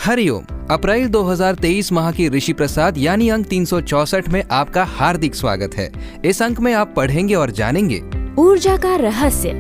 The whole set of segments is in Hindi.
हरिओम। अप्रैल 2023 माह की ऋषि प्रसाद यानी अंक 364 में आपका हार्दिक स्वागत है। इस अंक में आप पढ़ेंगे और जानेंगे ऊर्जा का रहस्य।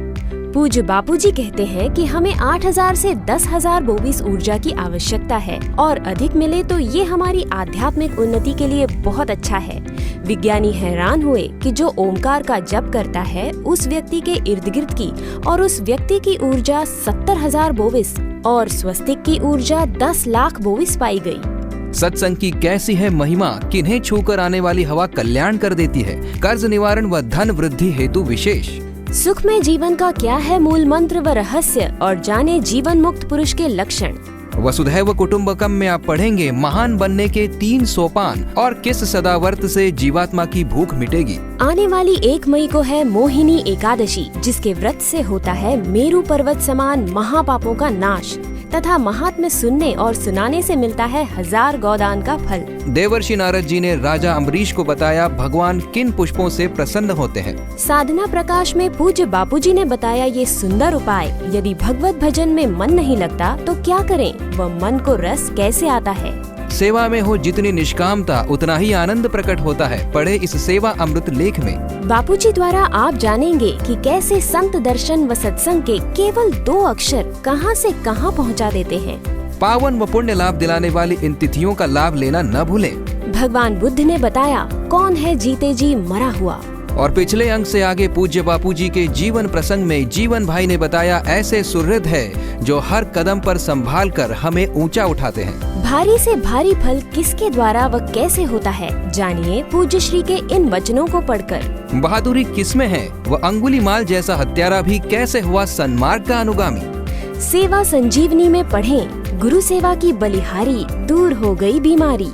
पूज्य बापूजी कहते हैं कि हमें 8000 से 10,000 बोविस ऊर्जा की आवश्यकता है और अधिक मिले तो ये हमारी आध्यात्मिक उन्नति के लिए बहुत अच्छा है। विज्ञानी हैरान हुए कि जो ओमकार का जप करता है उस व्यक्ति के इर्द गिर्द की और उस व्यक्ति की ऊर्जा 70,000 बोविस और स्वस्तिक की ऊर्जा 10 लाख बोविस पाई गई। सत्संग की कैसी है महिमा, किन्हें छूकर आने वाली हवा कल्याण कर देती है। कर्ज निवारण व धन वृद्धि हेतु विशेष। सुखमय जीवन का क्या है मूल मंत्र व रहस्य, और जाने जीवन मुक्त पुरुष के लक्षण। वसुधैव कुटुम्बकम में आप पढ़ेंगे महान बनने के 3 सोपान और किस सदावर्त से जीवात्मा की भूख मिटेगी। आने वाली 1 मई को है मोहिनी एकादशी, जिसके व्रत से होता है मेरु पर्वत समान महापापों का नाश तथा महात्म्य सुनने और सुनाने से मिलता है 1000 गौदान का फल। देवर्षि नारद जी ने राजा अम्बरीश को बताया भगवान किन पुष्पों से प्रसन्न होते हैं। साधना प्रकाश में पूज्य बापूजी ने बताया ये सुंदर उपाय। यदि भगवत भजन में मन नहीं लगता तो क्या करें, वह मन को रस कैसे आता है। सेवा में हो जितनी निष्कामता उतना ही आनंद प्रकट होता है। पढ़े इस सेवा अमृत लेख में। बापूजी द्वारा आप जानेंगे कि कैसे संत दर्शन व सत्संग के केवल 2 अक्षर कहां से कहां पहुंचा देते हैं। पावन व पुण्य लाभ दिलाने वाली इन तिथियों का लाभ लेना न भूलें। भगवान बुद्ध ने बताया कौन है जीते जी मरा हुआ। और पिछले अंक से आगे पूज्य बापूजी के जीवन प्रसंग में जीवन भाई ने बताया ऐसे सुहृद है जो हर कदम पर संभाल कर हमें ऊंचा उठाते हैं। भारी से भारी फल किसके द्वारा व कैसे होता है, जानिए पूज्य श्री के इन वचनों को पढ़कर। बहादुरी किसमें है, वह अंगुलीमाल जैसा हत्यारा भी कैसे हुआ सन्मार्ग का अनुगामी। सेवा संजीवनी में पढ़ें, गुरु सेवा की बलिहारी दूर हो गई बीमारी।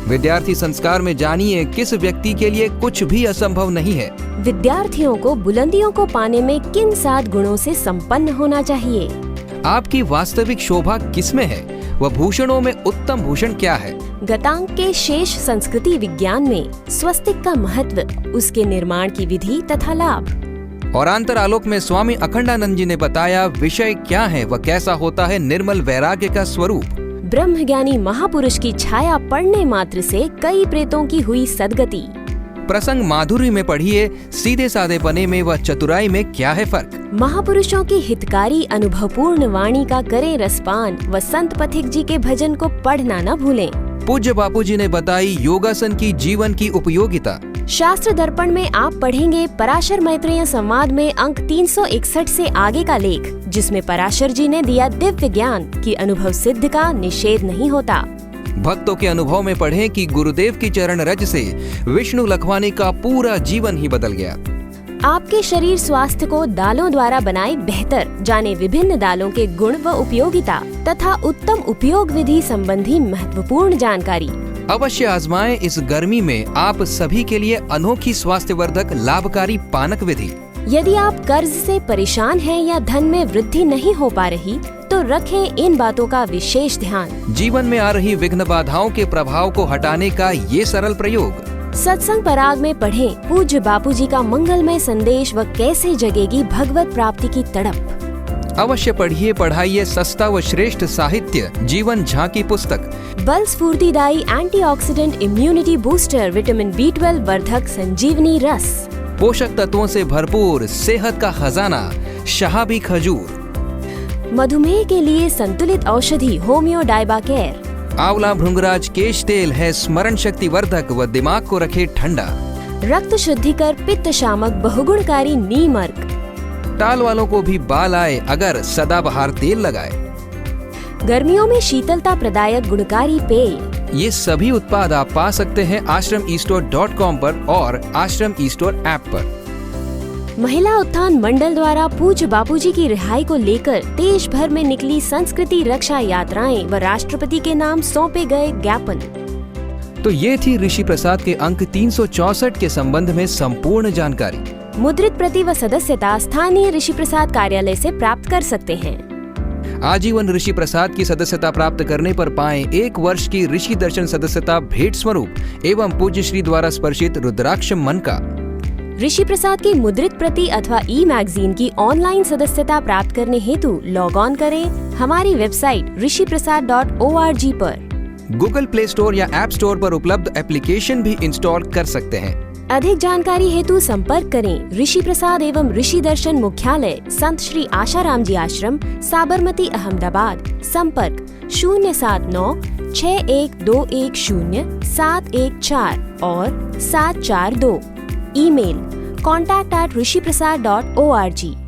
विद्यार्थी संस्कार में जानिए किस व्यक्ति के लिए कुछ भी असंभव नहीं है। विद्यार्थियों को बुलंदियों को पाने में किन 7 गुणों से संपन्न होना चाहिए। आपकी वास्तविक शोभा किसमें है, वह भूषणों में उत्तम भूषण क्या है। गतांक के शेष संस्कृति विज्ञान में स्वस्तिक का महत्व, उसके निर्माण की विधि तथा लाभ। और अंतरालोक में स्वामी अखंडानंद जी ने बताया विषय क्या है, वह कैसा होता है निर्मल वैराग्य का स्वरूप। ब्रह्मज्ञानी महापुरुष की छाया पड़ने मात्र से कई प्रेतों की हुई सदगति। प्रसंग माधुरी में पढ़िए सीधे साधेपने में व चतुराई में क्या है फर्क। महापुरुषों की हितकारी अनुभवपूर्ण वाणी का करें रसपान व संत पथिक जी के भजन को पढ़ना न भूलें। पूज्य बापूजी ने बताई योगासन की जीवन की उपयोगिता। शास्त्र दर्पण में आप पढ़ेंगे पराशर मैत्रेय संवाद में अंक 361 से आगे का लेख, जिसमें पराशर जी ने दिया दिव्य ज्ञान कि अनुभव सिद्ध का निषेध नहीं होता। भक्तों के अनुभव में पढ़ें कि गुरुदेव की चरण रज से विष्णु लखवानी का पूरा जीवन ही बदल गया। आपके शरीर स्वास्थ्य को दालों द्वारा बनाए बेहतर, जाने विभिन्न दालों के गुण व उपयोगिता तथा उत्तम उपयोग विधि संबंधी महत्वपूर्ण जानकारी। अवश्य आजमाएं इस गर्मी में आप सभी के लिए अनोखी स्वास्थ्यवर्धक लाभकारी पानक विधि। यदि आप कर्ज से परेशान हैं या धन में वृद्धि नहीं हो पा रही तो रखें इन बातों का विशेष ध्यान। जीवन में आ रही विघ्न बाधाओं के प्रभाव को हटाने का ये सरल प्रयोग। सत्संग पराग में पढ़ें पूज्य बापूजी का मंगलमय संदेश व कैसे जगेगी भगवत प्राप्ति की तड़प। अवश्य पढ़िए पढ़ाइए सस्ता व श्रेष्ठ साहित्य जीवन झांकी पुस्तक। बल स्फूर्तिदायी antioxidant immunity booster vitamin B12 वर्धक संजीवनी रस। पोषक तत्वों से भरपूर सेहत का खजाना शहाबी खजूर। मधुमेह के लिए संतुलित औषधि होमियो डाइबाकेर। आंवला भृंगराज केश तेल है स्मरण शक्ति वर्धक व दिमाग को रखे ठंडा। रक्त शुद्धिकर पित्त शामक बहुगुणकारी नीम अर्क। टाल वालों को भी बाल आए अगर सदाबहार तेल लगाए। गर्मियों में शीतलता प्रदायक गुणकारी पेय। ये सभी उत्पाद आप पा सकते हैं ashramestore.com पर और आश्रम ई स्टोर ऐप पर। महिला उत्थान मंडल द्वारा पूज्य बापूजी की रिहाई को लेकर देश भर में निकली संस्कृति रक्षा यात्राएं व राष्ट्रपति के नाम सौंपे गए ज्ञापन। तो ये थी ऋषि प्रसाद के अंक 364 के संबंध में संपूर्ण जानकारी। मुद्रित प्रति व सदस्यता स्थानीय ऋषि प्रसाद कार्यालय से प्राप्त कर सकते हैं। आजीवन ऋषि प्रसाद की सदस्यता प्राप्त करने पर पाएं 1 वर्ष की ऋषि दर्शन सदस्यता भेंट स्वरूप एवं पूज्य श्री द्वारा स्पर्शित रुद्राक्ष मन का। ऋषि प्रसाद की मुद्रित प्रति अथवा ई मैगजीन की ऑनलाइन सदस्यता प्राप्त करने हेतु लॉग ऑन करें हमारी वेबसाइट rishiprasad.org पर। गूगल प्ले स्टोर या ऐप स्टोर पर उपलब्ध एप्लीकेशन भी इंस्टॉल कर सकते हैं। अधिक जानकारी हेतु संपर्क करें ऋषि प्रसाद एवं ऋषि दर्शन मुख्यालय, संत श्री आशाराम जी आश्रम, साबरमती, अहमदाबाद। संपर्क 07961210714 और 742। Email contact@rishiprasad.org।